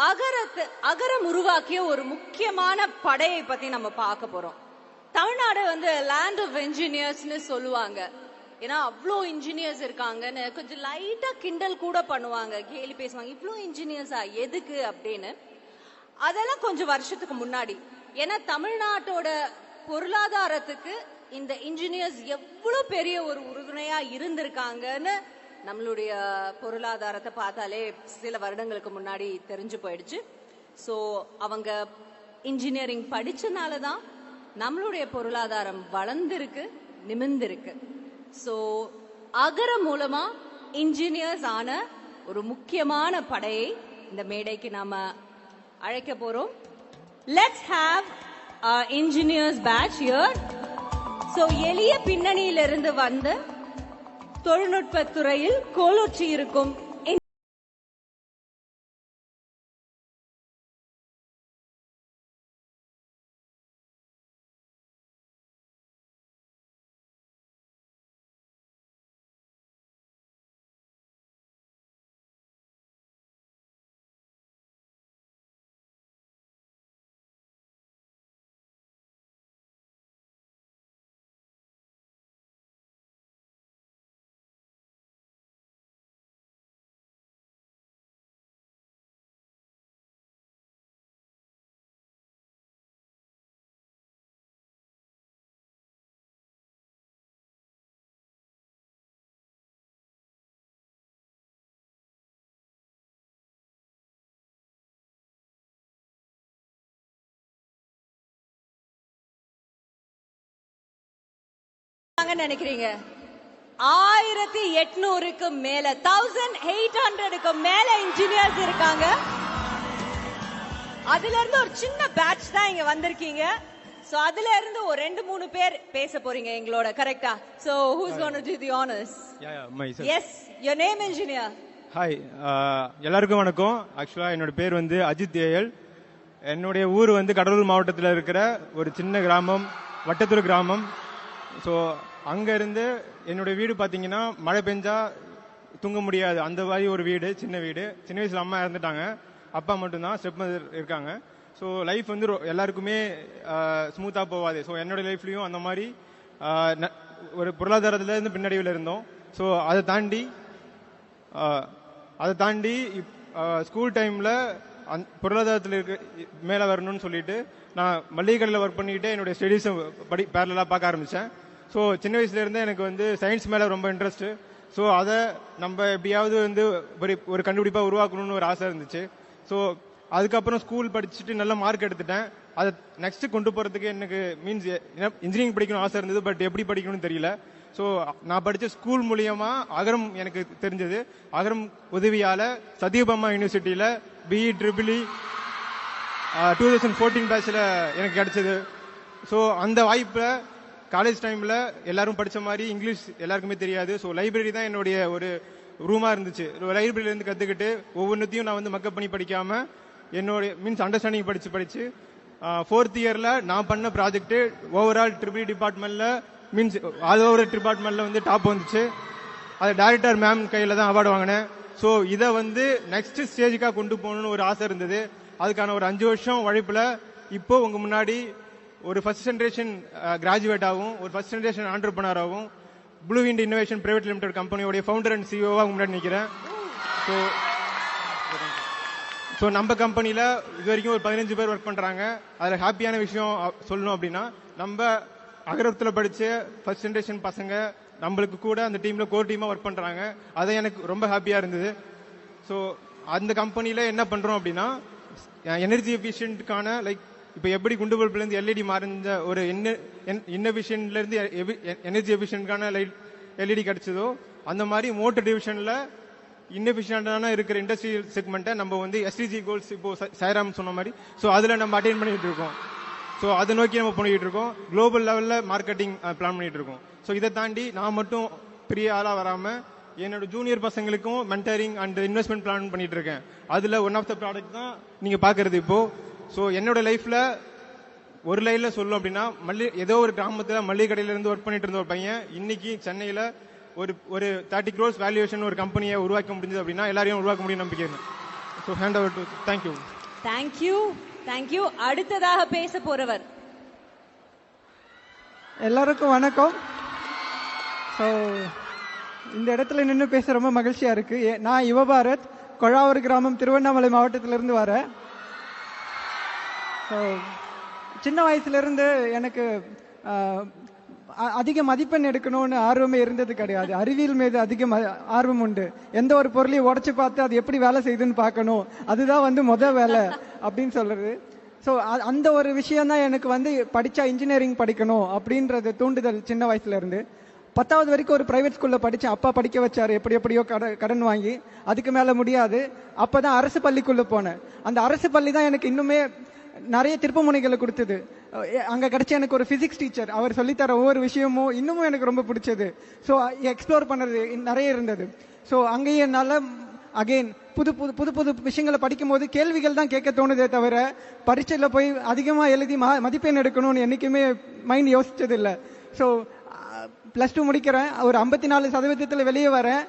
அகரம் உருவாக்கிய ஒரு முக்கியமான படையை பத்தி நம்ம பார்க்க போறோம். தமிழ்நாடு லேண்ட் ஆஃப் என்ஜினியர்ஸ்னு சொல்லுவாங்க. ஏன்னா அவ்வளோ இன்ஜினியர்ஸ் இருக்காங்கன்னு கொஞ்சம் லைட்டா கிண்டல் கூட பண்ணுவாங்க, கேலி பேசுவாங்க. இவ்வளோ இன்ஜினியர்ஸா எதுக்கு அப்படின்னு. அதெல்லாம் கொஞ்சம் வருஷத்துக்கு முன்னாடி. ஏன்னா தமிழ்நாட்டோட பொருளாதாரத்துக்கு இந்த இன்ஜினியர்ஸ் எவ்வளவு பெரிய ஒரு உறுதுணையா இருந்திருக்காங்கன்னு நம்மளுடைய பொருளாதாரத்தை பார்த்தாலே சில வருடங்களுக்கு முன்னாடி தெரிஞ்சு போயிடுச்சு. ஸோ அவங்க இன்ஜினியரிங் படிச்சனால தான் நம்மளுடைய பொருளாதாரம் வளர்ந்திருக்கு, நிமிர்ந்திருக்கு. ஸோ அகரம் மூலமா இன்ஜினியர்ஸ் ஆன ஒரு முக்கியமான படையை இந்த மேடைக்கு நாம அழைக்க போறோம். Let's have engineers batch here. So எளிய பின்னணியிலிருந்து வந்து தொழில்நுட்பத் துறையில் கோலோச்சி இருக்கும் நினைக்கிறீங்க? 1800க்கு மேல 1800க்கு மேல இன்ஜினியர்ஸ் இருக்காங்க. அதுல இருந்து ஒரு சின்ன பேட்ச் தான் இங்க வந்திருக்கீங்க. சோ அதுல இருந்து ஒரு 2-3 பேர் பேச போறீங்க எங்களோட. கரெக்டா? So who's going to do the honors? myself. Yes, your name engineer. Hi, எல்லாருக்கும் வணக்கம். ஆக்சுவலா என்னோட பேர் அஜித் ஏஎல். என்னுடைய ஊர் கடலூர் மாவட்டத்தில் இருக்கிற ஒரு சின்ன கிராமம், வட்டத்தூர் கிராமம். ஸோ அங்க இருந்து என்னோட வீடு பாத்தீங்கன்னா மழை பெஞ்சா தூங்க முடியாது, அந்த மாதிரி ஒரு வீடு, சின்ன வீடு. சின்ன வயசுல அம்மா இறந்துட்டாங்க, அப்பா மட்டும்தான், ஸ்டெப் மதர் இருக்காங்க. ஸோ லைஃப் எல்லாருக்குமே ஸ்மூத்தா போவாது. ஸோ என்னோட லைஃப்லயும் அந்த மாதிரி ஒரு பொருளாதாரத்துல இருந்து பின்னடைவில் இருந்தோம். ஸோ அதை தாண்டி ஸ்கூல் டைம்ல பொருளாதாரத்தில் இருக்க மேல வரணும்னு சொல்லிட்டு நான் மளிகை கடையில் ஒர்க் பண்ணிக்கிட்டு என்னுடைய ஸ்டடீஸை பேரலா பார்க்க ஆரம்பிச்சேன். ஸோ சின்ன வயசுல இருந்தே எனக்கு சயின்ஸ் மேல ரொம்ப இன்ட்ரெஸ்ட். ஸோ அதை நம்ம எப்படியாவது ஒரு கண்டுபிடிப்பா உருவாக்கணும்னு ஒரு ஆசை இருந்துச்சு. ஸோ அதுக்கப்புறம் ஸ்கூல் படிச்சுட்டு நல்ல மார்க் எடுத்துட்டேன். அதை நெக்ஸ்ட் கொண்டு போறதுக்கு எனக்கு மீன்ஸ் இன்ஜினியரிங் படிக்கணும் ஆசை இருந்தது, பட் எப்படி படிக்கணும்னு தெரியல. ஸோ நான் படிச்ச ஸ்கூல் மூலியமா அகரம் எனக்கு தெரிஞ்சது. அகரம் உதவியால சத்யபாமா யூனிவர்சிட்டியில பிஇ ட்ரிபிள்இ 2014 பேட்ச்ல எனக்கு கிடைச்சது. ஸோ அந்த வாய்ப்புல காலேஜ் டைம்ல எல்லாரும் படிச்ச மாதிரி இங்கிலீஷ் எல்லாருக்குமே தெரியாது. ஸோ லைப்ரரி தான் என்னுடைய ஒரு ரூமா இருந்துச்சு. லைப்ரரியில இருந்து கத்துக்கிட்டு ஒவ்வொன்றத்தையும் நான் மக்கப் பண்ணி படிக்காம என்னுடைய மீன்ஸ் அண்டர்ஸ்டாண்டிங் படிச்சு 4th இயர்ல நான் பண்ண ப்ராஜெக்ட் ஓவரால் ட்ரிபிள் டிபார்ட்மெண்ட்ல மீன்ஸ் ஆல் ஓவர் டிபார்ட்மெண்ட்ல டாப் வந்துச்சு. அது டைரக்டர் மேம் கையில தான் அவார்டு வாங்கினேன். ஸோ இதை நெக்ஸ்ட் ஸ்டேஜுக்காக கொண்டு போகணும்னு ஒரு ஆசை இருந்தது. அதுக்கான ஒரு 5 வருஷம் உழைப்புல இப்போ உங்க முன்னாடி ஒரு ஃபர்ஸ்ட் ஜெனரேஷன் கிராஜுவேட்டாகவும் ஒரு ஃபர்ஸ்ட் ஜெனரேஷன் ஆண்டர்பிரனராகவும் blue wind innovation private limited கம்பெனியோட ஃபவுண்டர் அண்ட் சிஇஓவா முன்னாடி நிற்கிறேன். ஸோ நம்ம கம்பெனியில இது வரைக்கும் ஒரு 15 பேர் ஒர்க் பண்றாங்க. அதுல ஹாப்பியான விஷயம் சொல்லணும் அப்படின்னா, நம்ம அகரத்துல படிச்ச ஃபர்ஸ்ட் ஜெனரேஷன் பசங்க நம்மளுக்கு கூட அந்த டீம்ல கோர் டீமா ஒர்க் பண்றாங்க. அது எனக்கு ரொம்ப ஹாப்பியா இருந்தது. ஸோ அந்த கம்பெனியில என்ன பண்றோம் அப்படின்னா, எனர்ஜி எஃபிஷியன்ட்கான லைக் இப்ப எப்படி குண்டு பல்புல இருந்து எல்இடி மாறிந்த ஒரு இன்னோவேஷன்ல இருந்து எனர்ஜி எஃபிஷியன்ட்கான எல்இடி கிடைச்சதோ, அந்த மாதிரி மோட்டர் டிவிஷன்ல இன்னெஃபிஷியன்டான இருக்கிற இண்டஸ்ட்ரியல் செக்மெண்ட்டை நம்ம எஸ்டிஜி கோல்ஸ் இப்போ சாய்ராம் சொன்ன மாதிரி ஸோ அதுல நம்ம அட்டைன் பண்ணிட்டு இருக்கோம். ஸோ அதை நோக்கி நம்ம பண்ணிட்டு இருக்கோம். குளோபல் லெவல்ல மார்க்கெட்டிங் பிளான் பண்ணிட்டு இருக்கோம். ஸோ இதை தாண்டி நான் மட்டும் பெரிய ஆளா வராம என்னோட ஜூனியர் பசங்களுக்கும் மென்டரிங் அண்ட் இன்வெஸ்ட்மெண்ட் பிளான் பண்ணிட்டு இருக்கேன். அதுல ஒன் ஆஃப் த ப்ராடக்ட் தான் நீங்க பாக்குறது இப்போ. ஸோ என்னோட லைஃப்ல ஒரு லைன்ல சொல்லணும் அப்படின்னா, ஏதோ ஒரு கிராமத்துல மளிகை கடையில இருந்து ஒர்க் பண்ணிட்டு இருந்த ஒரு பையன் இன்னைக்கு சென்னையில ஒரு 30 crores வேல்யூவேஷன் ஒரு கம்பெனியை உருவாக்க முடிஞ்சது அப்படின்னா எல்லாரையும் உருவாக்க முடியும் நம்பிக்கை. So hand over to thank you. Thank you. அடுத்ததாக பேச போறவர். எல்லாருக்கும் வணக்கம். ஸோ இந்த இடத்துல நின்று பேச ரொம்ப மகிழ்ச்சியா இருக்கு. நான் யுவபாரத், கொழாவூர் கிராமம், திருவண்ணாமலை மாவட்டத்திலிருந்து வரேன். ஸோ சின்ன வயசுலேருந்து எனக்கு அதிக மதிப்பெண் எடுக்கணும்னு ஆர்வமே இருந்தது கிடையாது. அறிவியல் மீது அதிக ஆர்வம் உண்டு. எந்த ஒரு பொருளையும் உடச்சி பார்த்து அது எப்படி வேலை செய்யுதுன்னு பார்க்கணும், அதுதான் வேலை அப்படின்னு சொல்றது. ஸோ அந்த ஒரு விஷயம் தான் எனக்கு படித்தா இன்ஜினியரிங் படிக்கணும் அப்படின்றது தூண்டுதல் சின்ன வயசுல இருந்து. 10வது வரைக்கும் ஒரு பிரைவேட் ஸ்கூல்ல படித்தேன். அப்பா படிக்க வச்சாரு, எப்படியோ கடன் வாங்கி. அதுக்கு மேலே முடியாது. அப்போதான் அரசு பள்ளிக்குள்ள போனேன். அந்த அரசு பள்ளி தான் எனக்கு இன்னுமே நிறைய திருப்புமுனைகளை கொடுத்தது. அங்க கிடைச்ச எனக்கு ஒரு பிசிக்ஸ் டீச்சர், அவர் சொல்லித்தர ஒவ்வொரு விஷயமும் இன்னமும் எனக்கு ரொம்ப பிடிச்சது. ஸோ எக்ஸ்ப்ளோர் பண்ணது நிறைய இருந்தது. ஸோ அங்கேயே என்னால் அகெயின் புது புது புது புது விஷயங்களை படிக்கும் போது கேள்விகள் தான் கேட்க தோணுதே தவிர பரீட்சையில் போய் அதிகமாக எழுதி மதிப்பெண் எடுக்கணும்னு என்றைக்குமே மைண்ட் யோசிச்சது இல்லை. ஸோ +2 முடிக்கிறேன். ஒரு 54% வெளியே வரேன்.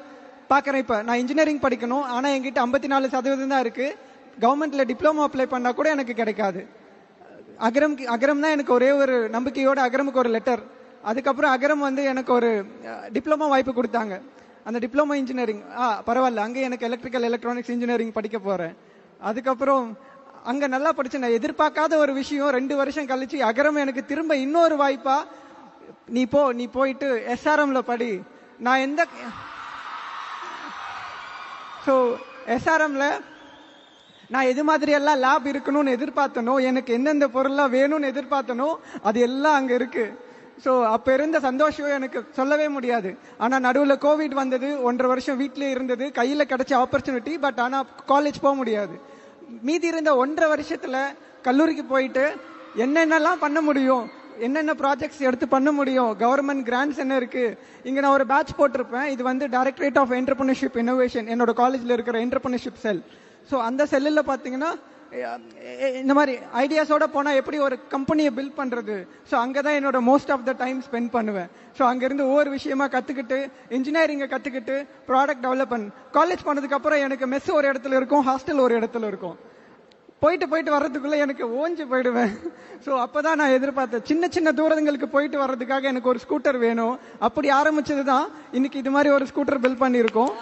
பார்க்குறேன் இப்போ நான் இன்ஜினியரிங் படிக்கணும், ஆனால் என்கிட்ட 54% தான் இருக்குது. கவர்மெண்ட்டில் டிப்ளமோ அப்ளை பண்ணால் கூட எனக்கு கிடைக்காது. அகரம் தான் எனக்கு ஒரே ஒரு நம்பிக்கையோட அகரமுக்கு ஒரு லெட்டர். அதுக்கப்புறம் அகரம் எனக்கு ஒரு டிப்ளமோ வாய்ப்பு கொடுத்தாங்க. அந்த டிப்ளமோ இன்ஜினியரிங் பரவாயில்ல, அங்கே எனக்கு எலக்ட்ரிக்கல் எலக்ட்ரானிக்ஸ் இன்ஜினியரிங் படிக்க போகிறேன். அதுக்கப்புறம் அங்கே நல்லா படித்தேன். நான் எதிர்பார்க்காத ஒரு விஷயம், 2 வருஷம் கழிச்சு அகரம் எனக்கு திரும்ப இன்னொரு வாய்ப்பா, நீ போயிட்டு SRMல படி. நான் ஸோ SRMல நான் எது மாதிரி எல்லாம் லேப் இருக்கணும்னு எதிர்பார்த்தனோ, எனக்கு எந்தெந்த பொருள்லாம் வேணும்னு எதிர்பார்த்தனோ அது எல்லாம் அங்கே இருக்கு. ஸோ அப்போ இருந்த சந்தோஷம் எனக்கு சொல்லவே முடியாது. ஆனால் நடுவில் கோவிட் வந்தது, 1.5 வருஷம் வீட்டிலே இருந்தது, கையில் கிடைச்ச ஆப்பர்ச்சுனிட்டி. பட் ஆனால் காலேஜ் போக முடியாது. மீதி இருந்த 1.5 வருஷத்தில் கல்லூரிக்கு போயிட்டு என்னென்னலாம் பண்ண முடியும், என்னென்ன ப்ராஜெக்ட்ஸ் எடுத்து பண்ண முடியும், கவர்மெண்ட் கிராண்ட்ஸ் என்ன இருக்கு. இங்கே நான் ஒரு பேட்ச் போட்டிருப்பேன். இது டைரக்டரேட் ஆஃப் என்டர்பிரினர்ஷிப் இன்னோவேஷன், என்னோட காலேஜில் இருக்கிற என்டர்பிரினர்ஷிப் செல். ஸோ அந்த செல்லில் பார்த்தீங்கன்னா இந்த மாதிரி ஐடியாஸோட போனால் எப்படி ஒரு கம்பெனியை பில்ட் பண்ணுறது. ஸோ அங்கே தான் என்னோட most of the time spend பண்ணுவேன். ஸோ அங்கேருந்து ஒவ்வொரு விஷயமா கற்றுக்கிட்டு, இன்ஜினியரிங்கை கற்றுக்கிட்டு, ப்ராடக்ட் டெவலப்மெண்ட். காலேஜ் பண்ணதுக்கப்புறம் எனக்கு மெஸ் ஒரு இடத்துல இருக்கும், ஹாஸ்டல் ஒரு இடத்துல இருக்கும். போயிட்டு வர்றதுக்குள்ளே எனக்கு ஓஞ்சி போயிடுவேன். ஸோ அப்போ தான் நான் எதிர்பார்த்தேன், சின்ன தூரங்களுக்கு போயிட்டு வர்றதுக்காக எனக்கு ஒரு ஸ்கூட்டர் வேணும். அப்படி ஆரம்பிச்சது தான் இன்னைக்கு இது மாதிரி ஒரு ஸ்கூட்டர் பில்ட் பண்ணியிருக்கோம்.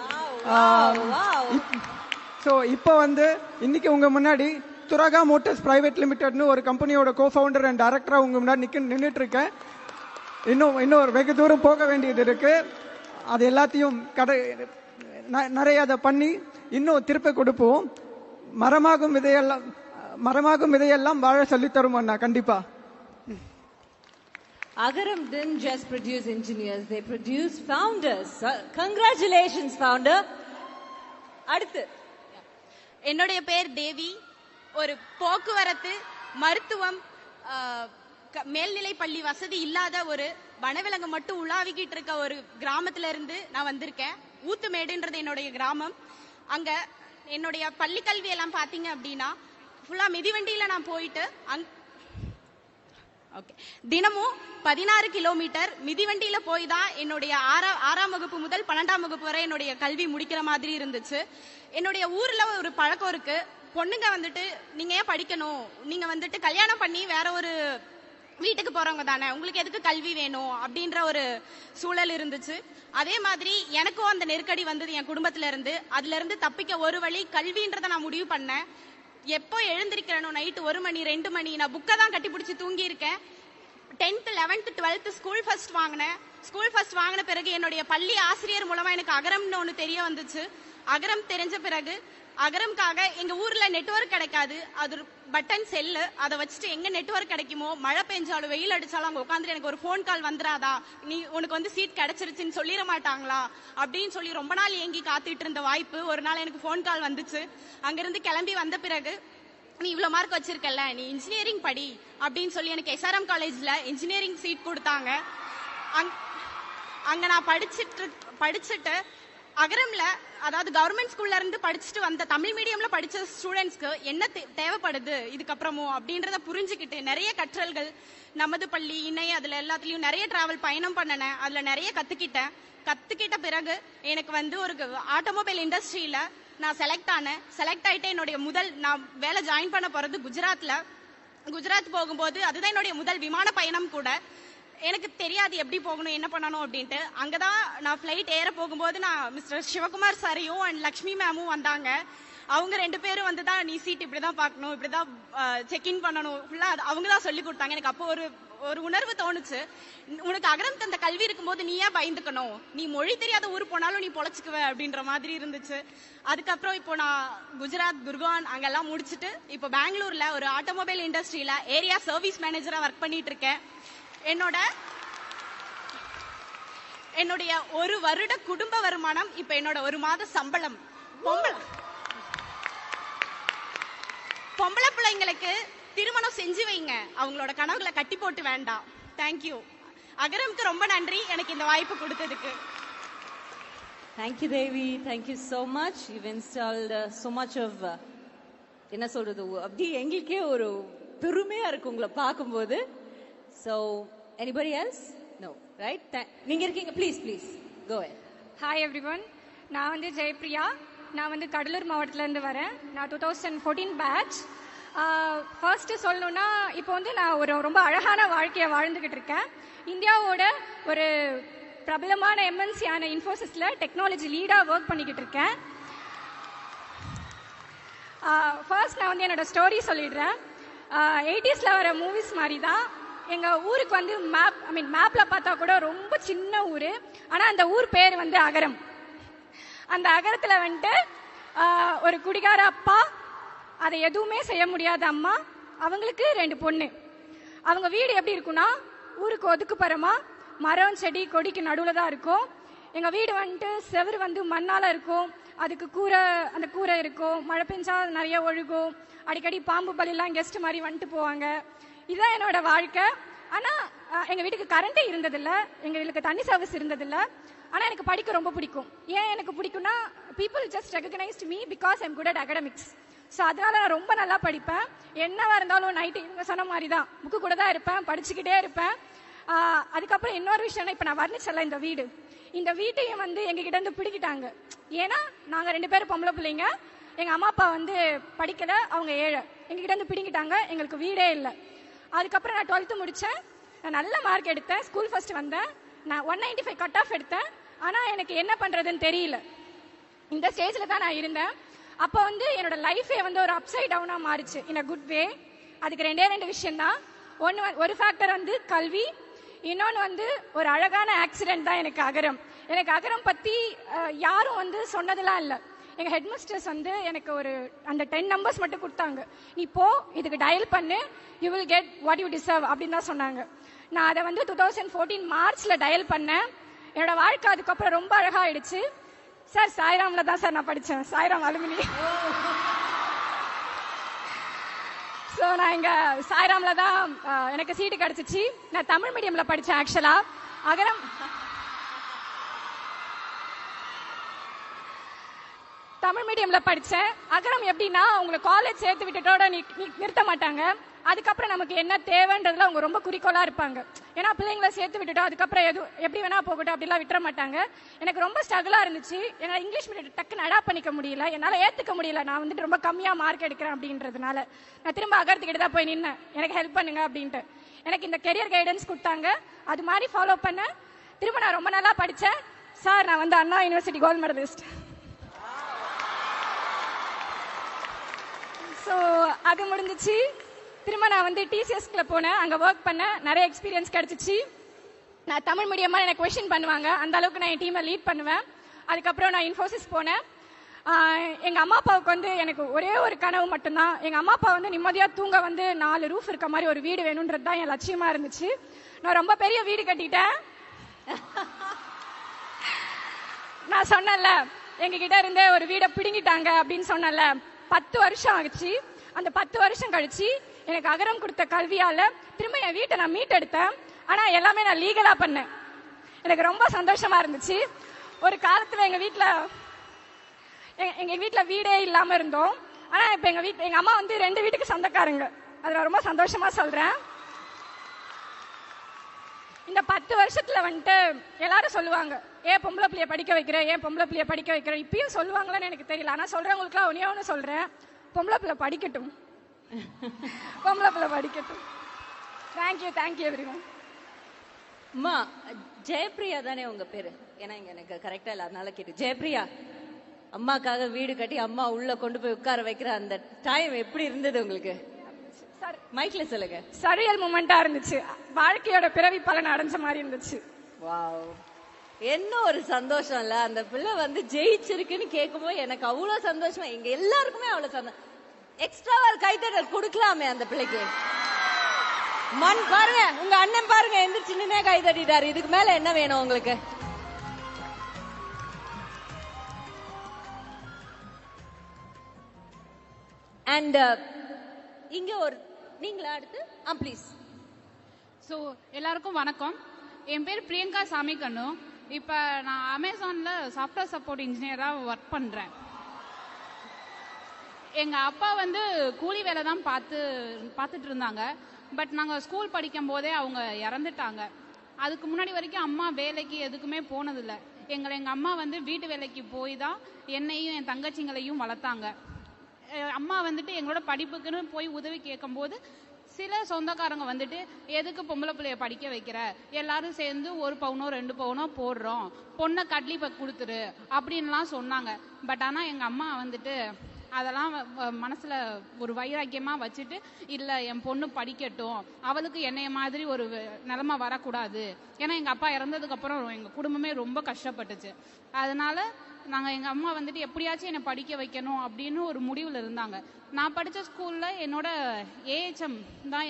ஸோ இப்போ இன்னைக்கு உங்க முன்னாடி துரகா மோட்டர்ஸ் பிரைவேட் லிமிடெட்னு ஒரு கம்பெனியோட கோஃபவுண்டர் அண்ட் டைரக்டரா உங்க முன்னாடி நின்றுட்டு இருக்கேன். இன்னும் ஒரு வெகு தூரம் போக வேண்டியது இருக்கு. அது எல்லாத்தையும் நிறைய அதை பண்ணி இன்னும் திருப்பி கொடுப்போம். மரமாகும் விதையெல்லாம் வாழ சொல்லி தரும் அண்ணா, கண்டிப்பா. Agaram didn't just produce engineers, they produced founders. Congratulations, founder. அடுத்து என்னுடைய பேர் தேவி. ஒரு போக்குவரத்து, மருத்துவம், மேல்நிலை பள்ளி வசதி இல்லாத ஒரு வனவிலங்கு மட்டும் உலாவிக்கிட்டு இருக்க ஒரு கிராமத்துல இருந்து நான் வந்திருக்கேன். ஊத்துமேடுன்றது என்னுடைய கிராமம். அங்க என்னுடைய பள்ளி கல்வி எல்லாம் பாத்தீங்க அப்படின்னா ஃபுல்லா மிதிவண்டியில நான் போயிட்டு தினமும் 16 கிலோமீட்டர் மிதிவண்டியில போய் தான் என்னுடைய 6ஆம் வகுப்பு முதல் 12ஆம் வகுப்பு வரை என்னுடைய கல்வி முடிக்கிற மாதிரி இருந்துச்சு. என்னுடைய ஊர்ல ஒரு பழக்கம் இருக்கு, பொண்ணுங்க நீங்க ஏன் படிக்கணும், நீங்க கல்யாணம் பண்ணி வேற ஒரு வீட்டுக்கு போறவங்க தானே, உங்களுக்கு எதுக்கு கல்வி வேணும் அப்படின்ற ஒரு சூழல் இருந்துச்சு. அதே மாதிரி எனக்கும் அந்த நெருக்கடி வந்தது என் குடும்பத்துல இருந்து. அதுல இருந்து தப்பிக்க ஒரு வழி கல்வின்றதை நான் முடிவு பண்ணேன். எப்போ எழுந்திருக்கிறேனோ நைட்டு 1 மணி 2 மணி நான் புக்கை தான் கட்டி பிடிச்சி தூங்கி இருக்கேன். 10th 11th 12th school first வாங்கினேன். ஸ்கூல் ஃபர்ஸ்ட் வாங்கின பிறகு என்னுடைய பள்ளி ஆசிரியர் மூலமா எனக்கு அகரம்னு ஒன்று தெரிய வந்துச்சு. அகரம் தெரிஞ்ச பிறகு அகரம்காக எங்க ஊர்ல நெட்வொர்க் கிடைக்காது, அது பட்டன் செல்லு, அதை வச்சுட்டு எங்க நெட்வொர்க் கிடைக்குமோ, மழை பெஞ்சாலும் வெயில் அடிச்சாலும் அங்க உட்காந்துட்டு எனக்கு ஒரு ஃபோன் கால் வந்துடாதா, நீ உனக்கு சீட் கிடைச்சிருச்சுன்னு சொல்லிட மாட்டாங்களா அப்படின்னு சொல்லி ரொம்ப நாள் ஏங்கி காத்துட்டு இருந்த வாய்ப்பு ஒரு நாள் எனக்கு ஃபோன் கால் வந்துச்சு. அங்கிருந்து கிளம்பி வந்த பிறகு நீ இவ்வளவு மார்க் வச்சிருக்கல, நீ இன்ஜினியரிங் படி அப்படின்னு சொல்லி எனக்கு SRM காலேஜ்ல இன்ஜினியரிங் சீட் கொடுத்தாங்க. அங்க நான் படிச்சுட்டு அகரம்ல, அதாவது கவர்மெண்ட் ஸ்கூல்ல இருந்து படிச்சுட்டு வந்த தமிழ் மீடியம்ல படிச்ச ஸ்டூடெண்ட்ஸ்க்கு என்ன தேவைப்படுது இதுக்கப்புறமும் அப்படின்றத புரிஞ்சுக்கிட்டு நிறைய கற்றல்கள், நமது பள்ளி, இணை, அதுல எல்லாத்துலயும் நிறைய டிராவல் பயணம் பண்ணினேன். அதுல நிறைய கத்துக்கிட்ட பிறகு எனக்கு ஒரு ஆட்டோமொபைல் இண்டஸ்ட்ரியில நான் செலக்ட் ஆனேன். செலக்ட் ஆயிட்டு என்னுடைய முதல் நான் வேலை ஜாயின் பண்ண போறது குஜராத் போகும்போது அதுதான் என்னுடைய முதல் விமான பயணம் கூட. எனக்கு தெரியாது எப்படி போகணும் என்ன பண்ணணும் அப்படின்ட்டு. அங்கதான் நான் ஃபிளைட் ஏற போகும்போது நான் மிஸ்டர் சிவகுமார் சாரையும் அண்ட் லக்ஷ்மி மேமும் வந்தாங்க. அவங்க 2 பேரும் வந்து தான் நீ சீட் இப்படிதான் பார்க்கணும், இப்படிதான் செக்இன் பண்ணணும், ஃபுல்லா அவங்க தான் சொல்லி கொடுத்தாங்க. எனக்கு அப்போ ஒரு உணர்வு தோணுச்சு, உனக்கு அகரம் தந்த கல்வி இருக்கும்போது நீ ஏன் பயந்துக்கணும், நீ மொழி தெரியாத ஊர் போனாலும் நீ பொழைச்சுக்குவ அப்படின்ற மாதிரி இருந்துச்சு. அதுக்கப்புறம் இப்போ நான் குஜராத், குர்கான் அங்கெல்லாம் முடிச்சுட்டு இப்போ பெங்களூர்ல ஒரு ஆட்டோமொபைல் இண்டஸ்ட்ரியில ஏரியா சர்வீஸ் மேனேஜரா ஒர்க் பண்ணிட்டு இருக்கேன். என்னுடைய 1 வருட குடும்ப வருமானம் இப்ப என்னோட 1 மாத சம்பளம். பொம்பளை பிள்ளைங்களுக்கு திருமணம் செஞ்சு வைங்க, அவங்களோட கனவுகளை கட்டி போட்டு வேண்டாம். தேங்க்யூ. அகரம்க்கு ரொம்ப நன்றி எனக்கு இந்த வாய்ப்பு கொடுத்ததுக்கு. Thank you Devi, thank you so much. You've installed so much of என்ன சொல்றது, அப்படி எங்களுக்கே ஒரு பெருமையா இருக்கு உங்களை பார்க்கும்போது. So anybody else? No, right? நீங்க இருக்கீங்க, please go ahead. Hi everyone, நான் வந்து ஜெயப்ரியா. நான் வந்து கடலூர் மாவட்டத்திலேருந்து வரேன். நான் 2014 பேட்ச். ஃபர்ஸ்ட்டு சொல்லணுன்னா இப்போ வந்து நான் ஒரு ரொம்ப அழகான வாழ்க்கையை வாழ்ந்துக்கிட்டு இருக்கேன். இந்தியாவோட ஒரு பிரபலமான எம்என்சியான இன்ஃபோசிஸில் டெக்னாலஜி லீடாக ஒர்க் பண்ணிக்கிட்டு இருக்கேன். ஃபர்ஸ்ட் நான் வந்து என்னோட ஸ்டோரி சொல்லிடுறேன். 80s வர மூவிஸ் மாதிரி தான். எங்கள் ஊருக்கு வந்து மேப்பில் பார்த்தா கூட ரொம்ப சின்ன ஊர், ஆனால் அந்த ஊர் பேர் வந்து அகரம். அந்த அகரத்தில் வந்துட்டு ஒரு குடிகார அப்பா, அதை எதுவுமே செய்ய முடியாத அம்மா, அவங்களுக்கு 2 பொண்ணு. அவங்க வீடு எப்படி இருக்குன்னா ஊருக்கு ஒதுக்குப்புறமா மரம் செடி கொடிக்கு நடுவில் தான் இருக்கும். எங்கள் வீடு வந்துட்டு செவரு வந்து மண்ணால் இருக்கும், அதுக்கு அந்த கூரை இருக்கும், மழை பெஞ்சா நிறைய ஒழுகும், அடிக்கடி பாம்பு பலிலாம் கெஸ்ட் மாதிரி வந்துட்டு போவாங்க. இதுதான் என்னோட வாழ்க்கை. ஆனால் எங்கள் வீட்டுக்கு கரண்ட்டே இருந்ததில்லை, எங்கள் வீட்டுக்கு தண்ணி சர்வீஸ் இருந்ததில்லை. ஆனால் எனக்கு படிக்க ரொம்ப பிடிக்கும். ஏன் எனக்கு பிடிக்கும்னா people just recognised me because I'm good at academics. So அதனால நான் ரொம்ப நல்லா படிப்பேன். என்னவா இருந்தாலும் நைட்டு இவங்க சொன்ன மாதிரி தான் புக்கு கூட தான் இருப்பேன், படிச்சுக்கிட்டே இருப்பேன். அதுக்கப்புறம் இன்னொரு விஷயம்னா, இப்போ நான் வர்ணிச்சல இந்த வீட்டையும் வந்து எங்ககிட்ட இருந்து பிடிக்கிட்டாங்க. ஏன்னா நாங்கள் 2 பேரும் பொம்பளை பிள்ளைங்க, எங்கள் அம்மா அப்பா வந்து படிக்கலை, அவங்க ஏழை, எங்ககிட்ட இருந்து பிடிக்கிட்டாங்க, எங்களுக்கு வீடே இல்லை. அதுக்கப்புறம் நான் 12th முடித்தேன். நான் நல்ல மார்க் எடுத்தேன், ஸ்கூல் ஃபர்ஸ்ட் வந்தேன். நான் 195 கட் ஆஃப் எடுத்தேன். ஆனால் எனக்கு என்ன பண்ணுறதுன்னு தெரியல. இந்த ஸ்டேஜில் தான் நான் இருந்தேன். அப்போ வந்து என்னோட லைஃபே வந்து ஒரு அப்சைட் டவுனாக மாறிச்சு இன் அ குட் வே. அதுக்கு 2 விஷயம்தான். ஒரு ஃபேக்டர் வந்து கல்வி, இன்னொன்று வந்து ஒரு அழகான ஆக்சிடென்ட் தான் எனக்கு அகரம். எனக்கு அகரம் பற்றி யாரும் வந்து சொன்னதெல்லாம் இல்லை. எங்கள் ஹெட்மிஸ்டர்ஸ் வந்து எனக்கு அந்த 10 நம்பர்ஸ் மட்டும் கொடுத்தாங்க. நீ போ, இதுக்கு டயல் பண்ணு, you will get what you deserve அப்படின்னு தான் சொன்னாங்க. நான் அதை வந்து 2014 மார்ச்சில் டயல் பண்ணேன். என்னோட வாழ்க்கை அதுக்கப்புறம் ரொம்ப அழகாகிடுச்சு. சார் சாய்ராமில் தான் சார் நான் படித்தேன், சாய்ராம் அலுமினி. ஸோ நான் இங்கே சாய்ராமில் தான் எனக்கு சீட்டு கிடச்சிச்சு. நான் தமிழ் மீடியமில் படித்தேன். ஆக்சுவலாக அகரம் தமிழ் மீடியம்ல படித்தேன். அகரம் எப்படின்னா உங்களை காலேஜ் சேர்த்து விட்டுட்டோட நிறுத்த மாட்டாங்க. அதுக்கப்புறம் நமக்கு என்ன தேவைன்றதுல அவங்க ரொம்ப குறிக்கோளா இருப்பாங்க. ஏன்னா பிள்ளைங்களை சேர்த்து விட்டுட்டோம், அதுக்கப்புறம் எப்படி வேணா போகட்டும் அப்படிலாம் விட்டுற மாட்டாங்க. எனக்கு ரொம்ப ஸ்ட்ரகிளா இருந்துச்சு. என்னால் இங்கிலீஷ் மீடியம் டக்குன்னு அடாப்ட் பண்ணிக்க முடியல, என்னால் ஏற்றுக்க முடியல. நான் வந்துட்டு ரொம்ப கம்மியாக மார்க் எடுக்கிறேன் அப்படின்றதுனால நான் திரும்ப அகரத்துக்கிட்ட தான் போய் நின்னேன், எனக்கு ஹெல்ப் பண்ணுங்க அப்படின்ட்டு. எனக்கு இந்த கெரியர் கைடன்ஸ் கொடுத்தாங்க, அது மாதிரி ஃபாலோ பண்ணேன். திரும்ப நான் ரொம்ப நல்லா படித்தேன். சார் நான் வந்து அண்ணா யூனிவர்சிட்டி கோல்டு மெடலிஸ்ட். ஸோ அது முடிஞ்சிச்சு. திரும்ப நான் வந்து டிசிஎஸ்ல போனேன், அங்கே ஒர்க் பண்ணேன், நிறைய எக்ஸ்பீரியன்ஸ் கிடச்சிச்சு. நான் தமிழ் மீடியமாக எனக்கு கொஷின் பண்ணுவாங்க, அந்த அளவுக்கு நான் என் டீமை லீட் பண்ணுவேன். அதுக்கப்புறம் நான் இன்ஃபோசிஸ் போனேன். எங்கள் அம்மா அப்பாவுக்கு வந்து எனக்கு ஒரே ஒரு கனவு மட்டும்தான். எங்கள் அம்மா அப்பா வந்து நிம்மதியாக தூங்க வந்து 4 ரூஃப் இருக்க மாதிரி ஒரு வீடு வேணுன்றது தான் என் லட்சியமாக இருந்துச்சு. நான் ரொம்ப பெரிய வீடு கட்டிட்டேன். நான் சொன்னேன்ல எங்ககிட்ட இருந்தே ஒரு வீடை பிடுங்கிட்டாங்க அப்படின்னு சொன்னேன்ல, 10 வருஷம் ஆச்சு. அந்த 10 வருஷம் கழிச்சு எனக்கு அகரம் கொடுத்த கல்வியால திரும்ப என் வீட்டை நான் மீட்டெடுத்தேன். ஆனா எல்லாமே நான் லீகலா பண்ணேன். எனக்கு ரொம்ப சந்தோஷமா இருந்துச்சு. ஒரு காலத்துல எங்க வீட்டுல வீடே இல்லாம இருந்தோம். ஆனா இப்ப எங்க அம்மா வந்து 2 வீட்டுக்கு சொந்தக்காரங்க. அதுல ரொம்ப சந்தோஷமா சொல்றேன். இந்த 10 வருஷத்துல வந்துட்டு எல்லாரும் சொல்லுவாங்க, ஏன் பொம்பளை பிள்ளைய படிக்க வைக்கிற, ஏன் பொம்பளை பிள்ளைய படிக்க வைக்கிற. இப்பயும் சொல்லுவாங்களான்னு எனக்கு தெரியல. ஆனா சொல்றவங்களுக்குலாம் ஒன்னே ஒன்று சொல்றேன், பொம்பளை பிள்ளை படிக்கட்டும், பொம்பளை பிள்ளை படிக்கட்டும். Thank you everyone. அம்மா ஜெயப்பிரியா தானே உங்க பேரு? ஏன்னா இங்க எனக்கு கரெக்டா இல்ல, அதனால கேட்டு. ஜெயப்பிரியா, அம்மாக்காக வீடு கட்டி அம்மா உள்ள கொண்டு போய் உட்கார வைக்கிற அந்த டைம் எப்படி இருந்தது உங்களுக்கு? மைக்ல சொல்லுங்க. சரியல் மூமெண்டா இருந்துச்சு, வாழ்க்கையோட பிறவி பலன் அடைஞ்ச மாதிரி இருந்துச்சு. வாவ், என்ன ஒரு சந்தோஷம் இல்ல. அந்த பிள்ளை வந்து ஜெயிச்சிருக்குன்னு கேட்கும்போது எனக்கு அவ்வளவு சந்தோஷமா, எங்க எல்லாருக்குமே அவ்வளவு சந்தோஷம். எக்ஸ்ட்ராவா கைத்தட்டல் கொடுக்கலாமே அந்த பிள்ளைக்கு. மண் பாருங்க, உங்க அண்ணன் பாருங்க எந்திரிச்சு நின்னே கை தட்டிட்டாரு. இதுக்கு மேல என்ன வேணும் உங்களுக்கு? அண்ட் இங்க ஒரு நீங்களா அடுத்து ப்ளீஸ். ஸோ எல்லாருக்கும் வணக்கம். என் பேர் பிரியங்கா சாமிக்கண்ணு. இப்போ நான் அமேசானில் சாஃப்ட்வேர் சப்போர்ட் இன்ஜினியராக ஒர்க் பண்ணுறேன். எங்கள் அப்பா வந்து கூலி வேலை தான் பார்த்துட்டு இருந்தாங்க. பட் நாங்கள் ஸ்கூல் படிக்கும் போதே அவங்க இறந்துட்டாங்க. அதுக்கு முன்னாடி வரைக்கும் அம்மா வேலைக்கு எதுக்குமே போனதில்லை. எங்கள் அம்மா வந்து வீட்டு வேலைக்கு போய் தான் என்னையும் என் தங்கச்சிங்களையும் வளர்த்தாங்க. அம்மா வந்துட்டு எங்களோட படிப்புக்குன்னு போய் உதவி கேட்கும்போது சில சொந்தக்காரங்க வந்துட்டு எதுக்கு பொம்பளை பிள்ளைய படிக்க வைக்கிற, எல்லாரும் சேர்ந்து 1 பவுனோ 2 பவுனோ போடுறோம், பொண்ணை கட்லி கொடுத்துரு அப்படின்லாம் சொன்னாங்க. பட் ஆனால் எங்கள் அம்மா வந்துட்டு அதெல்லாம் மனசில் ஒரு வைராக்கியமாக வச்சுட்டு, இல்லை என் பொண்ணு படிக்கட்டும், அவளுக்கு என்னைய மாதிரி ஒரு நிலைமை வரக்கூடாது. ஏன்னா எங்கள் அப்பா இறந்ததுக்கப்புறம் எங்கள் குடும்பமே ரொம்ப கஷ்டப்பட்டுச்சு. அதனால எங்கள் அம்மா வந்துட்டு எப்படியாச்சும் என்னை படிக்க வைக்கணும் அப்படின்னு ஒரு முடிவில் இருந்தாங்க. நான் படித்த ஸ்கூலில் என்னோட ஏஹெச்எம் தான்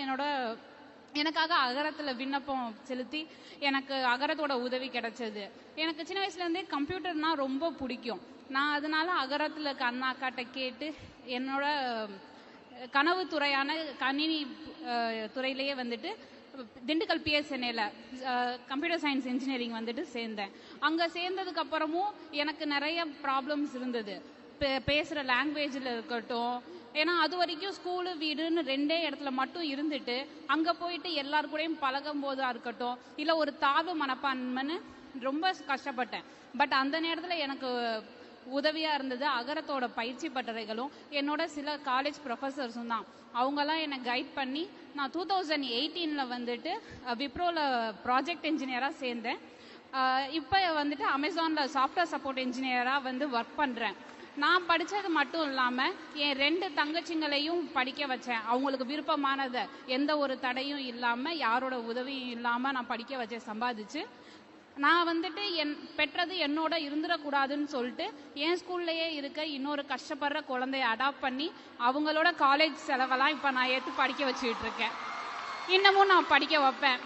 எனக்காக அகரத்தில் விண்ணப்பம் செலுத்தி எனக்கு அகரத்தோட உதவி கிடைச்சது. எனக்கு சின்ன வயசுலேருந்தே கம்ப்யூட்டர்னா ரொம்ப பிடிக்கும். நான் அதனால அகரத்தில் அண்ணா அக்காட்ட கேட்டு என்னோட கனவு துறையான கணினி துறையிலேயே வந்துட்டு திண்டுக்கல் பிஎஸ்என்ஏல கம்ப்யூட்டர் சயின்ஸ் இன்ஜினியரிங் வந்துட்டு சேர்ந்தேன். அங்கே சேர்ந்ததுக்கு அப்புறமும் எனக்கு நிறைய ப்ராப்ளம்ஸ் இருந்தது. பேசுகிற லாங்குவேஜில் இருக்கட்டும், ஏன்னா அது வரைக்கும் ஸ்கூலு வீடுன்னு 2 இடத்துல மட்டும் இருந்துட்டு அங்கே போயிட்டு எல்லாரு கூடயும் பழகும் போதா இருக்கட்டும், இல்லை ஒரு தாழ்வு மனப்பான்மைன்னு ரொம்ப கஷ்டப்பட்டேன். பட் அந்த நேரத்தில் எனக்கு உதவியாக இருந்தது அகரத்தோட பயிற்சி பட்டறைகளும் என்னோட சில காலேஜ் ப்ரொஃபஸர்ஸும் தான். அவங்கெல்லாம் என்னை கைட் பண்ணி நான் 2018 வந்துட்டு விப்ரோவில் ப்ராஜெக்ட் இன்ஜினியராக சேர்ந்தேன். இப்போ வந்துட்டு அமேசானில் சாஃப்ட்வேர் சப்போர்ட் இன்ஜினியராக வந்து ஒர்க் பண்ணுறேன். நான் படித்தது மட்டும் இல்லாமல் என் 2 தங்கச்சிங்களையும் படிக்க வச்சேன். அவங்களுக்கு விருப்பமானதை எந்த ஒரு தடையும் இல்லாமல், யாரோட உதவியும் இல்லாமல் நான் படிக்க வச்சேன், சம்பாதிச்சு. நான் வந்துட்டு பெற்றது என்னோட இருந்துடக்கூடாதுன்னு சொல்லிட்டு என் ஸ்கூல்லையே இருக்க இன்னொரு கஷ்டப்படுற குழந்தைய அடாப்ட் பண்ணி அவங்களோட காலேஜ் செலவெல்லாம் இப்போ நான் ஏற்று படிக்க வச்சுக்கிட்டு இருக்கேன். இன்னமும் நான் படிக்க வைப்பேன்.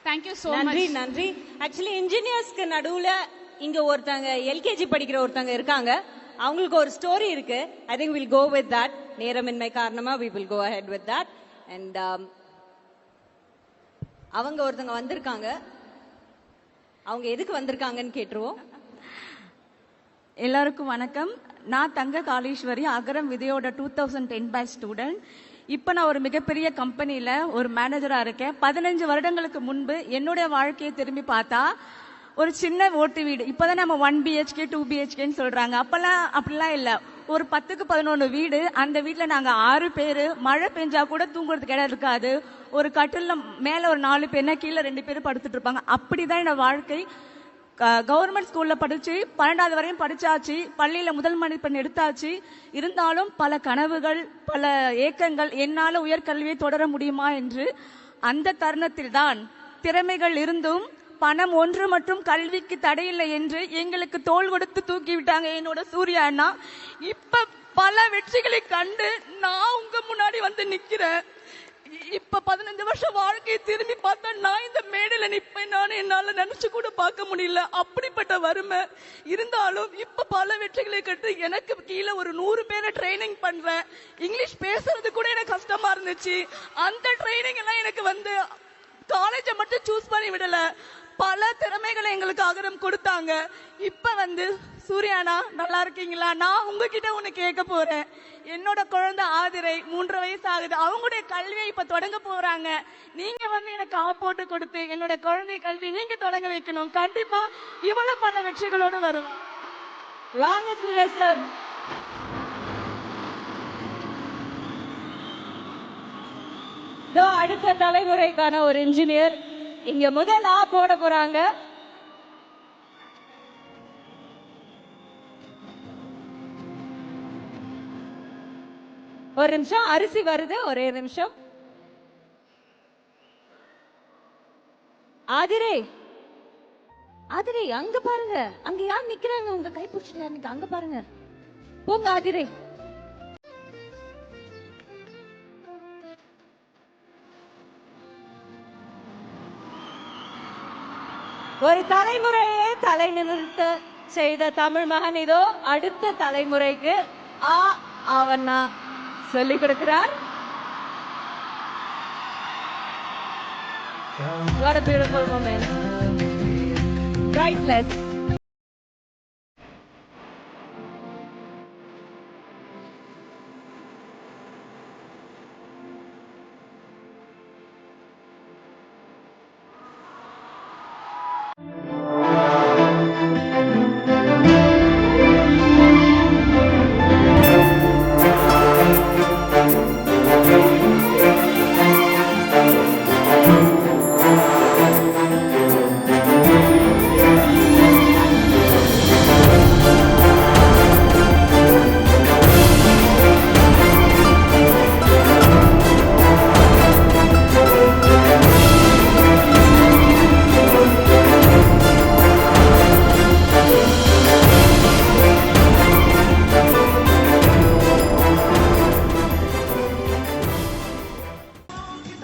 Thank you so much. நன்றி. ஆக்சுவலி இன்ஜினியர்ஸ்க்கு நடுவில் இங்க ஒருத்தங்க எல்கேஜி படிக்கிற ஒருத்தங்க இருக்காங்க. அவங்களுக்கு ஒரு ஸ்டோரி இருக்கு. I think will go with that. நேரமின்மை காரணமா we will go ahead with that. And அவங்க ஒருத்தங்க வந்திருக்காங்க. அவங்க எதுக்கு வந்திருக்காங்கன்னு கேட்டுருவோம். எல்லாருக்கும் வணக்கம். நான் தங்க காளீஸ்வரி, அகரம் விதையோட 2010 பேட்ச் ஸ்டூடெண்ட். இப்போ நான் ஒரு மிகப்பெரிய கம்பெனியில் ஒரு மேனேஜராக இருக்கேன். 15 வருடங்களுக்கு முன்பு என்னுடைய வாழ்க்கையை திரும்பி பார்த்தா ஒரு சின்ன ஓட்டு வீடு, இப்போதான் நம்ம 1 BHK 2 BHKன்னு சொல்றாங்க. அப்பெல்லாம் அப்படிலாம் இல்லை. ஒரு 10க்கு 11 வீடு. அந்த வீட்டில் நாங்கள் 6 பேர். மழை பெஞ்சா கூட தூங்குறதுக்கு இடம் இருக்காது. ஒரு கட்டில் மேலே ஒரு 4 பேர்னா கீழே 2 பேர் படுத்துட்டு இருப்பாங்க. அப்படிதான் என்னோட வாழ்க்கை. கவர்மெண்ட் ஸ்கூல்ல படிச்சு 12வது வரையும் படிச்சாச்சு. பள்ளியில முதல் மதிப்பெண் எடுத்தாச்சு. இருந்தாலும் பல கனவுகள், பல ஏக்கங்கள், என்னால உயர்கல்வியை தொடர முடியுமா என்று. அந்த தருணத்தில் தான் திறமைகள் இருந்தும் பணம் ஒன்று மற்றும் கல்விக்கு தடையில்லை என்று எங்களுக்கு தோள் கொடுத்து தூக்கி விட்டாங்க என்னோட சூர்யா அண்ணா. இப்ப பல வெற்றிகளை கண்டு நான் உங்க முன்னாடி வந்து நிக்கிறேன். இப்ப 15 வருஷம் வாழ்க்கையை திரும்பி பார்த்தா நான் இந்த மேடையில நிப்பேன். நான் என்னால நினைச்சு கூட பார்க்க முடியல. அப்படிப்பட்ட வறுமை இருந்தாலும் இப்ப பல வெற்றிகளை கட்டு எனக்கு கீழே ஒரு 100 பேரை ட்ரைனிங் பண்றேன். இங்கிலீஷ் பேசுறது கூட எனக்கு கஷ்டமா இருந்துச்சு. அந்த ட்ரைனிங் எல்லாம் எனக்கு வந்து காலேஜை மட்டும் சூஸ் பண்ணி விடல, பல திறமைகளை எங்களுக்கு அகரம் கொடுத்தாங்க. இப்ப சூர்யானா நல்லா இருக்கீங்களா? நான் உங்ககிட்ட ஒண்ணு கேட்க போறேன். என்னோட குழந்தை ஆதிரை 3 வயசு ஆகுது. அவங்களுடைய கல்வியை இப்ப தொடங்க போறாங்க. நீங்க எனக்கு ஆப்போட்டு கொடுத்து என்னோட குழந்தை கல்வி நீங்க தொடங்க வைக்கணும். கண்டிப்பா இவ்வளவு பல வெற்றிகளோடு வரும். வாங்க சூர்யா சார். அடுத்த தலைமுறைக்கான ஒரு இன்ஜினியர் இங்க முதல் போட போறாங்க. ஒரு நிமிஷம், அரிசி வருது, ஒரே நிமிஷம். ஆதிரே, ஆதிரே அங்க பாருங்க, அங்க யார் நிக்கிறாங்க? உங்க கை பிடிச்சிட்டு அங்க பாருங்க. போங்க ஆதிரே. ஒரு தலைமுறையே தலை நிறுத்த செய்த தமிழ் மகன் இதோ அடுத்த தலைமுறைக்கு அவனா சொல்லிக் கொடுக்கிறார். What a beautiful moment. Priceless.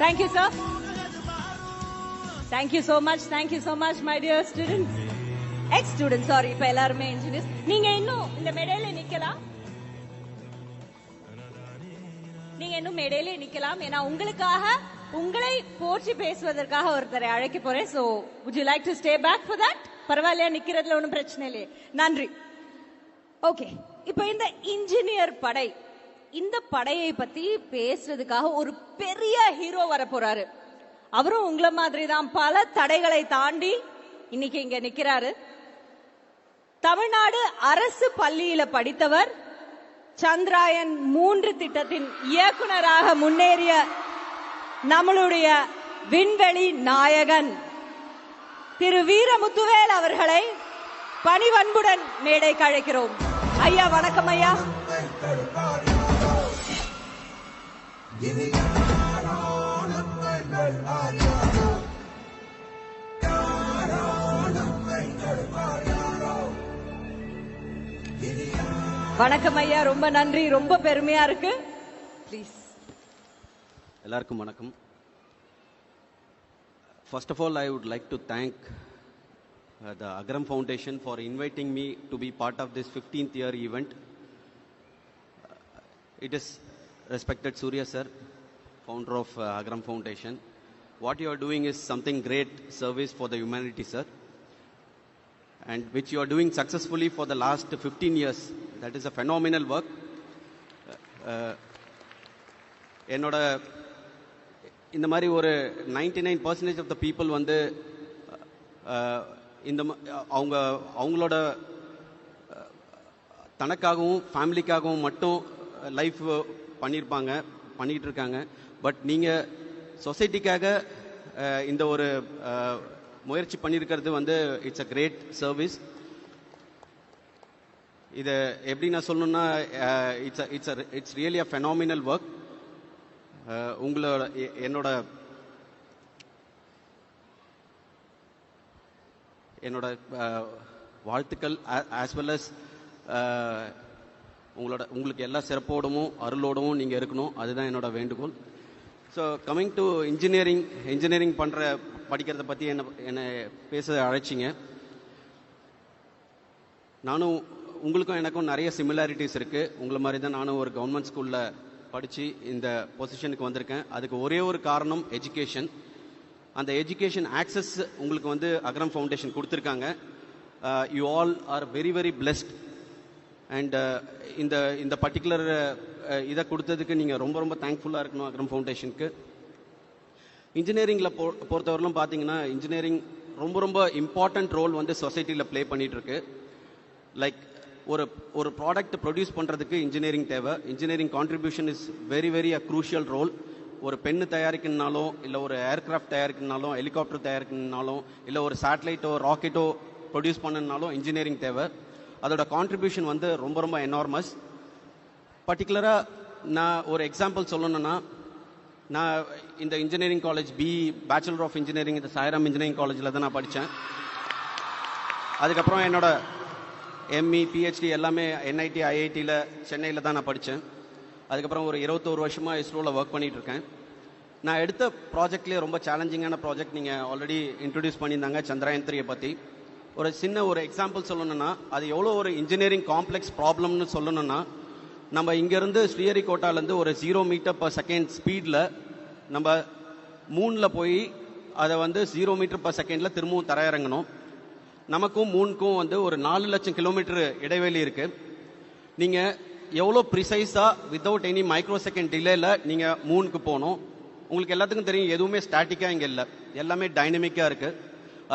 Thank you, sir. Thank you so much. Thank you so much, my dear students. Ex-students, sorry, இப்ப எல்லாருமே engineers. நீங்க இன்னும் இந்த மேடையில நிக்கலாம். நீங்க இன்னும் மேடையில நிக்கலாம். ஏன்னா உங்களுக்காக உங்களை போற்றி பேசுவதற்காக ஒருத்தரை அழைக்க போறேன். So, would you like to stay back for that? பரவாயில்லையா? நிக்கிறதுல ஒன்றும் பிரச்சனை இல்லையே. நன்றி. ஓகே, இப்ப இந்த இன்ஜினியர் படை, இந்த படையை பத்தி பேசுறதுக்காக ஒரு பெரிய ஹீரோ வர போறாரு. அவரும் உங்களை மாதிரி தான் பல தடைகளை தாண்டி இன்னைக்கு இங்க நிக்கிறாரு. தமிழ்நாடு அரசு பள்ளியில படித்தவர், சந்திராயன் 3 திட்டத்தின் இயக்குனராக முன்னேறிய நம்மளுடைய விண்வெளி நாயகன் திரு வீரமுத்துவேல் அவர்களை பணிவன்புடன் மேடைக்கு அழைக்கிறோம். ஐயா வணக்கம். ஐயா வணக்கம் ஐயா, ரொம்ப நன்றி, ரொம்ப பெருமையா இருக்கு. ப்ளீஸ். எல்லாருக்கும் வணக்கம். First of all, I would like to thank the Agram Foundation for inviting me to be part of this 15th year event. It is respected Surya sir, founder of Agram Foundation. What you are doing is something great service for the humanity, sir, and which you are doing successfully for the last 15 years. That is a phenomenal work. என்னோட இந்த மாதிரி ஒரு 99% of the people இந்த அவங்களோட தனக்காகவும் ஃபேமிலிக்காகவும் மட்டும் life பண்ணிட்டு இருக்காங்க. But நீங்கள் சொசைட்டிக்காக இந்த ஒரு முயற்சி பண்ணியிருக்கிறது இட்ஸ் அ கிரேட் சர்வீஸ். இதை எப்படி நான் சொல்லணும்னா, it's really a phenomenal work. உங்களோட என்னோட வாழ்த்துக்கள் ஆஸ் வெல் அஸ் உங்களுக்கு எல்லா சிறப்போடவும் அருளோடவும் நீங்கள் இருக்கணும். அதுதான் என்னோட வேண்டுகோள். ஸோ கம்மிங் டு இன்ஜினியரிங் படிக்கிறத பற்றி என்னை பேச அழைச்சிங்க. நானும் உங்களுக்கும் எனக்கும் நிறைய சிமிலாரிட்டிஸ் இருக்குது. உங்களை மாதிரி தான் நானும் ஒரு கவர்மெண்ட் ஸ்கூலில் படித்து இந்த பொசிஷனுக்கு வந்திருக்கேன். அதுக்கு ஒரே ஒரு காரணம் எஜுகேஷன். அந்த எஜுகேஷன் ஆக்சஸ் உங்களுக்கு வந்து அகரம் ஃபவுண்டேஷன் கொடுத்துருக்காங்க. You all are very very blessed. And இந்த பர்டிகுலர் இதை கொடுத்ததுக்கு நீங்கள் ரொம்ப ரொம்ப தேங்க்ஃபுல்லாக இருக்கணும் அகரம் ஃபவுண்டேஷனுக்கு. இன்ஜினியரிங்கில் பொறுத்தவரையிலும் பார்த்தீங்கன்னா இன்ஜினியரிங் ரொம்ப ரொம்ப இம்பார்ட்டண்ட் ரோல் வந்து சொசைட்டியில் ப்ளே பண்ணிகிட்ருக்கு. லைக் ஒரு ப்ராடக்ட் ப்ரொடியூஸ் பண்ணுறதுக்கு இன்ஜினியரிங் தேவை. Engineering contribution is very very a crucial role. ஒரு பெண்ணு தயாரிக்கணுனாலும், இல்லை ஒரு ஏர்கிராஃப்ட் தயாரிக்கணுனாலும், ஹெலிகாப்டர் தயாரிக்கணுனாலும், இல்லை ஒரு சேட்டலைட்டோ ராக்கெட்டோ ப்ரொடியூஸ் பண்ணணுனாலும் இன்ஜினியரிங் தேவை. அதோட கான்ட்ரிபியூஷன் வந்து ரொம்ப ரொம்ப எனார்மஸ். பர்டிகுலராக நான் ஒரு எக்ஸாம்பிள் சொல்லணும்னா, நான் இந்த engineering college bachelor of engineering இந்த சாய்ராம் இன்ஜினியரிங் காலேஜில் தான் நான் படித்தேன். அதுக்கப்புறம் என்னோட எம்இ பிஹெச்டி எல்லாமே என்ஐடி ஐஐடியில் சென்னையில் தான் நான் படித்தேன். அதுக்கப்புறம் ஒரு 21 வருஷமாக இஸ்ரோவில் ஒர்க் பண்ணிகிட்ருக்கேன். நான் எடுத்த ப்ராஜெக்ட்லேயே ரொம்ப சேலஞ்சிங்கான ப்ராஜெக்ட் நீங்கள் ஆல்ரெடி இன்ட்ரடியூஸ் பண்ணியிருந்தாங்க, சந்திராயன் 3 பற்றி. ஒரு எக்ஸாம்பிள் சொல்லணும்னா, அது எவ்வளோ ஒரு இன்ஜினியரிங் காம்ப்ளெக்ஸ் ப்ராப்ளம்னு சொல்லணும்னா, நம்ம இங்கேருந்து ஸ்ரீஹரிகோட்டாலேருந்து ஒரு 0 மீட்டர்/செகண்ட் ஸ்பீடில் நம்ம மூணில் போய் அதை வந்து 0 மீட்டர்/செகண்டில் திரும்பவும் தரையிறங்கணும். நமக்கும் மூணுக்கும் வந்து ஒரு 4 லட்சம் கிலோமீட்டர் இடைவெளி இருக்குது. நீங்கள் எவ்வளோ ப்ரிசைஸாக வித்தவுட் எனி மைக்ரோ செகண்ட் டிலேயில் நீங்கள் மூணுக்கு போகணும். உங்களுக்கு எல்லாத்துக்கும் தெரியும், எதுவுமே ஸ்டாட்டிக்காக இங்கே இல்லை, எல்லாமே டைனமிக்காக இருக்குது.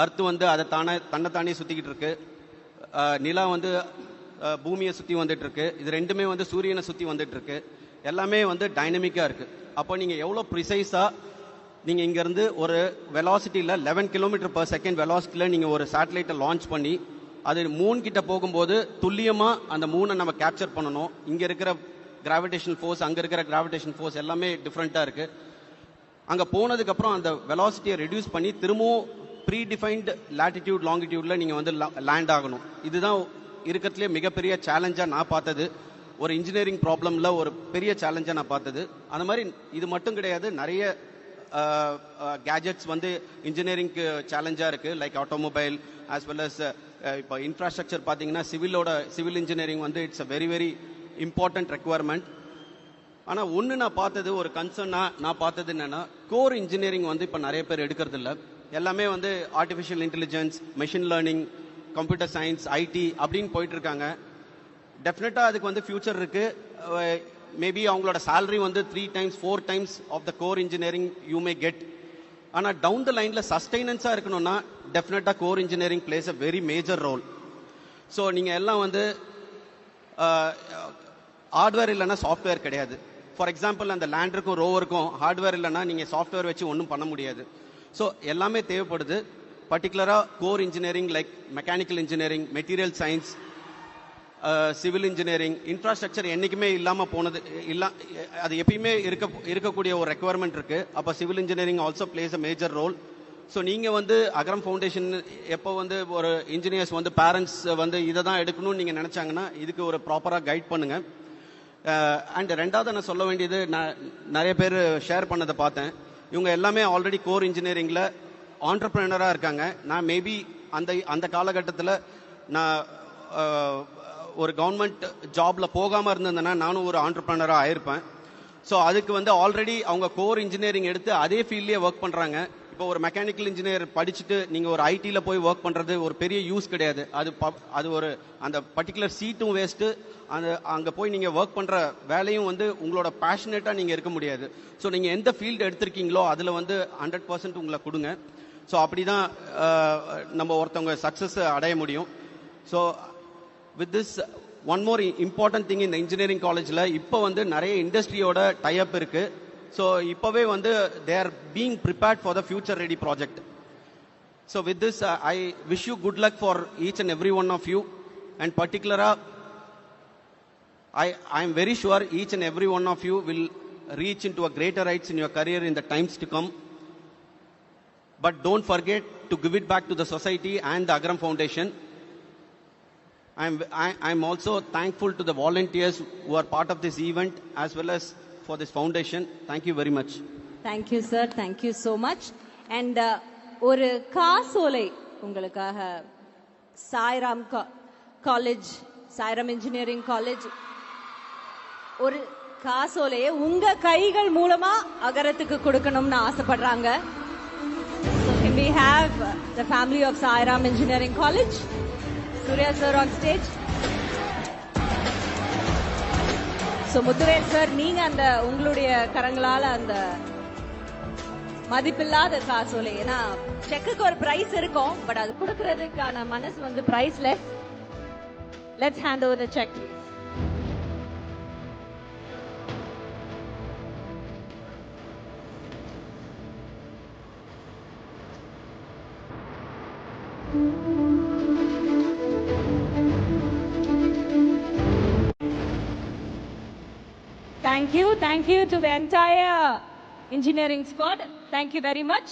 அர்த்து வந்து அதை தன்னைத்தானே சுற்றிக்கிட்டு இருக்கு. நிலா வந்து பூமியை சுற்றி வந்துட்டு இருக்கு. இது ரெண்டுமே வந்து சூரியனை சுற்றி வந்துட்டு இருக்கு. எல்லாமே வந்து டைனமிக்காக இருக்குது. அப்போ நீங்கள் எவ்வளோ ப்ரிசைஸாக நீங்கள் இங்கேருந்து ஒரு வெலாசிட்டியில் 11 கிலோமீட்டர்/செகண்ட் வெலாசிட்டியில் நீங்கள் ஒரு சேட்டலைட்டை லான்ச் பண்ணி அது மூன் கிட்ட போகும்போது துல்லியமாக அந்த மூனை நம்ம கேப்சர் பண்ணணும். இங்கே இருக்கிற கிராவிடேஷனல் ஃபோர்ஸ், அங்கே இருக்கிற கிராவிடேஷன் ஃபோர்ஸ் எல்லாமே டிஃப்ரெண்ட்டாக இருக்குது. அங்கே போனதுக்கப்புறம் அந்த வெலாசிட்டியை ரெடியூஸ் பண்ணி திரும்பவும் ப்ரீ டிஃபைன்டு லேட்டிடியூட் லாங்கிடியூடில் நீங்கள் வந்து லேண்ட் ஆகணும். இதுதான் இருக்கிறதுலே மிகப்பெரிய சேலஞ்சாக நான் பார்த்தது. ஒரு இன்ஜினியரிங் ப்ராப்ளமில் ஒரு பெரிய சேலஞ்சாக நான் பார்த்தது. அந்த மாதிரி இது மட்டும் கிடையாது, நிறைய கேஜெட்ஸ் வந்து இன்ஜினியரிங்க்கு சேலஞ்சாக இருக்குது. Like automobile as well as இப்போ இன்ஃப்ராஸ்ட்ரக்சர் பார்த்தீங்கன்னா சிவில் இன்ஜினியரிங் வந்து it's a very very important requirement. ஆனால் ஒன்று நான் பார்த்தது, ஒரு கன்சர்னாக நான் பார்த்தது என்னென்னா, கோர் இன்ஜினியரிங் வந்து இப்போ நிறைய பேர் எடுக்கிறது இல்லை. எல்லாமே வந்து artificial intelligence, machine learning, computer science, IT அப்படின்னு போயிட்டுருக்காங்க. டெஃபினட்டாக அதுக்கு வந்து ஃபியூச்சர் இருக்குது. மேபி அவங்களோட சேலரி வந்து 3 times 4 times of the core engineering you may get. ஆனால் டவுன் த லைனில் சஸ்டைனன்ஸாக இருக்கணும்னா டெஃபினட்டாக core engineering plays a very major role. So நீங்கள் எல்லாம் வந்து ஹார்ட்வேர் இல்லைன்னா சாஃப்ட்வேர் கிடையாது. ஃபார் எக்ஸாம்பிள், அந்த லேண்டருக்கும் ரோவருக்கும் ஹார்ட்வேர் இல்லைன்னா நீங்கள் சாஃப்ட்வேர் வச்சு ஒன்றும் பண்ண முடியாது. ஸோ எல்லாமே தேவைப்படுது. பர்டிகுலராக core engineering like mechanical engineering, material science, civil engineering, infrastructure என்றைக்குமே இல்லாமல் போனது இல்லை. அது எப்பயுமே இருக்கக்கூடிய ஒரு ரெக்குவயர்மெண்ட் இருக்குது. அப்போ civil engineering also plays a major role. So நீங்கள் வந்து அகரம் ஃபவுண்டேஷன் எப்போ வந்து ஒரு இன்ஜினியர்ஸ் வந்து பேரண்ட்ஸ் வந்து இதை தான் எடுக்கணும்னு நீங்கள் நினச்சாங்கன்னா இதுக்கு ஒரு ப்ராப்பராக கைட் பண்ணுங்கள். அண்ட் ரெண்டாவது நான் சொல்ல வேண்டியது, நான் நிறைய பேர் ஷேர் பண்ணதை பார்த்தேன். இவங்க எல்லாமே ஆல்ரெடி கோர் இன்ஜினியரிங்கில் ஆண்டர்ப்ரெனராக இருக்காங்க. நான் மேபி அந்த காலகட்டத்தில் நான் ஒரு கவர்மெண்ட் ஜாபில் போகாமல் இருந்திருந்தேன்னா நானும் ஒரு ஆண்டர்ப்ரெனராக ஆயிருப்பேன். ஸோ அதுக்கு வந்து ஆல்ரெடி அவங்க கோர் இன்ஜினியரிங் எடுத்து அதே ஃபீல்ட்லேயே ஒர்க் பண்ணுறாங்க. இப்போ ஒரு மெக்கானிக்கல் இன்ஜினியர் படிச்சுட்டு நீங்கள் ஒரு ஐடியில் போய் ஒர்க் பண்ணுறது ஒரு பெரிய யூஸ் கிடையாது. அது ஒரு அந்த பர்டிகுலர் சீட்டும் வேஸ்ட்டு. அங்கே போய் நீங்கள் ஒர்க் பண்ணுற வேலையும் வந்து உங்களோட பேஷனேட்டாக நீங்கள் இருக்க முடியாது. ஸோ நீங்கள் எந்த ஃபீல்டு எடுத்திருக்கீங்களோ அதில் வந்து 100% உங்களை கொடுங்க. ஸோ அப்படி தான் நம்ம ஒருத்தவங்க சக்ஸஸ் அடைய முடியும். So with this one more important thing இந்த இன்ஜினியரிங் காலேஜில் இப்போ வந்து நிறைய இண்டஸ்ட்ரியோட டைப் இருக்குது. ஸோ இப்போவே வந்து they are being prepared for the future ready project. So with this I wish you good luck for each and every one of you. And பர்டிகுலராக I am very sure each and every one of you will reach into a greater heights in your career in the times to come. But don't forget to give it back to the society and the Agram Foundation. I am also thankful to the volunteers who are part of this event as well as for this foundation. Thank you very much. Thank you sir, thank you so much. And ஒரு காசோலை உங்களுக்காக Sairam college, Sairam engineering college ஒரு காசோலையை உங்க கைகள் மூலமா அகரத்துக்கு கொடுக்கணும்னு ஆசைப்படுறாங்க. we have the family of Sairam Engineering College. Surya sir on stage. So Muthuvel sir, நீங்க அந்த உங்களுடைய கரங்களால அந்த மதிப்பில்லாத காசோலை, ஏன்னா செக்குக்கு ஒரு பிரைஸ் இருக்கும், பட் அது கொடுக்கறதுக்கான மனசு வந்து priceless. Let's hand over the cheque please. Thank you to the entire engineering squad. Thank you very much.